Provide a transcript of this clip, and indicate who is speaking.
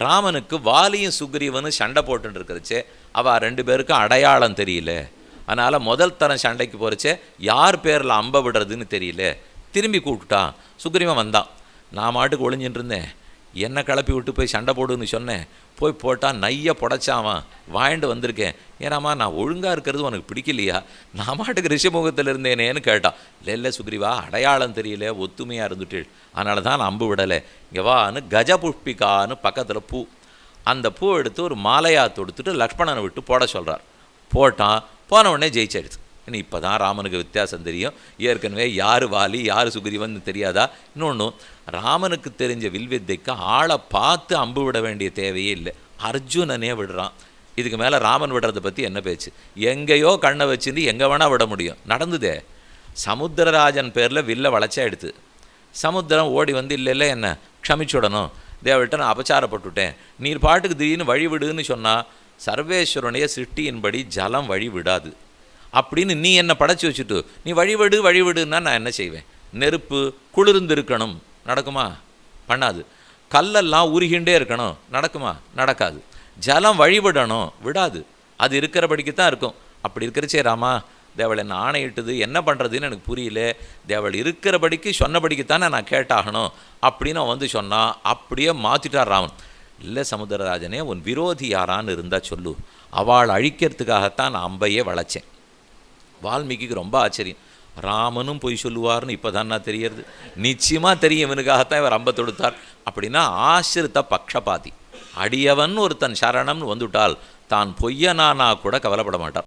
Speaker 1: ராமனுக்கு வாலியும் சுக்ரீவனும் சண்டை போட்டுன்னு இருக்கிறச்சே அவள் 2 பேருக்கும் அடையாளம் தெரியல. அதனால் முதல் தரம் சண்டைக்கு போகிறச்சே யார் பேரில் அம்பை விடுறதுன்னு தெரியல. திரும்பி கூப்பிட்டான். சுக்ரீவன் வந்தான். நான் மாட்டுக்கு ஒளிஞ்சின்னு இருந்தேன். என்னை கிளப்பி விட்டு போய் சண்டை போடுன்னு சொன்னேன். போய் போட்டால் நைய புடைச்சாவான். வாங்கிட்டு வந்திருக்கேன். ஏன்னாம்மா நான் ஒழுங்காக இருக்கிறது உனக்கு பிடிக்கலையா? நான் மாட்டுக்கு ரிஷமுகத்தில் இருந்தேனேன்னு கேட்டான். இல்லை சுக்ரீவா, அடையாளம் தெரியல, ஒத்துமையாக இருந்துட்டு, அதனால தான் நான் அம்பு விடலை. இங்கே வான்னு கஜபுஷ்பிகான்னு பக்கத்தில் பூ, அந்த பூ எடுத்து ஒரு மாலையாக தொடுத்துட்டு லக்ஷ்மணனை விட்டு போட சொல்கிறார். போட்டான். போன உடனே ஜெயிச்சிடுச்சு. இன்னும் இப்போ தான் ராமனுக்கு வித்தியாசம் தெரியும். ஏற்கனவே யார் வாலி யார் சுக்ரீவன் தெரியாதா? இன்னொன்று, ராமனுக்கு தெரிஞ்ச வில்வித்தைக்கு ஆளை பார்த்து அம்பு விட வேண்டிய தேவையே இல்லை. அர்ஜுனனே விடுறான். இதுக்கு மேலே ராமன் விடுறதை பற்றி என்ன பேச்சு? எங்கேயோ கண்ணை வச்சுருந்து எங்கே வேணால் விட முடியும். நடந்துதே. சமுத்திரராஜன் பேரில் வில்ல வளைச்சா எடுத்து சமுத்திரம் ஓடி வந்து இல்லை என்ன க்ஷமிச்சுடணும், தேவள்கிட்ட நான் அபச்சாரப்பட்டுட்டேன், நீர் பாட்டுக்கு திடீர்னு வழி விடுன்னு சொன்னால் சர்வேஸ்வரனுடைய சிருஷ்டியின்படி ஜலம் வழி விடாது. அப்படின்னு நீ என்னை படைச்சி வச்சுட்டு நீ வழிவிடுன்னா நான் என்ன செய்வேன்? நெருப்பு குளிர்ந்து இருக்கணும், நடக்குமா? பண்ணாது. கல்லெல்லாம் உருகிண்டே இருக்கணும், நடக்குமா? நடக்காது. ஜலம் வழிவிடணும், விடாது. அது இருக்கிறபடிக்கு தான் இருக்கும். அப்படி இருக்கிறச்சே ராமா, தேவள் என்ன ஆணையிட்டது, என்ன பண்ணுறதுன்னு எனக்கு புரியல. தேவள் இருக்கிறபடிக்கு சொன்னபடிக்குத்தானே நான் கேட்டாகணும் அப்படின்னு அவன் வந்து சொன்னான். அப்படியே மாற்றிட்டார் ராமன். இல்லை சமுத்திரராஜனே, உன் விரோதி யாரான்னு இருந்தால் சொல்லு, அவள் அழிக்கிறதுக்காகத்தான் நான் அம்பையே வளைச்சேன். வால்மீகிக்கு ரொம்ப ஆச்சரியம். ராமனும் பொய் சொல்லுவார்னு இப்போ தான் நான் தெரியறது. நிச்சயமாக தெரியும் இவனுக்காகத்தான் இவர் அம்பை தொடுத்தார். அப்படின்னா ஆசிரித்த பக்ஷபாதி. அடியவன் ஒருத்தன் சரணம்னு வந்துவிட்டால் தான் பொய்யனானா கூட கவலைப்பட மாட்டார்.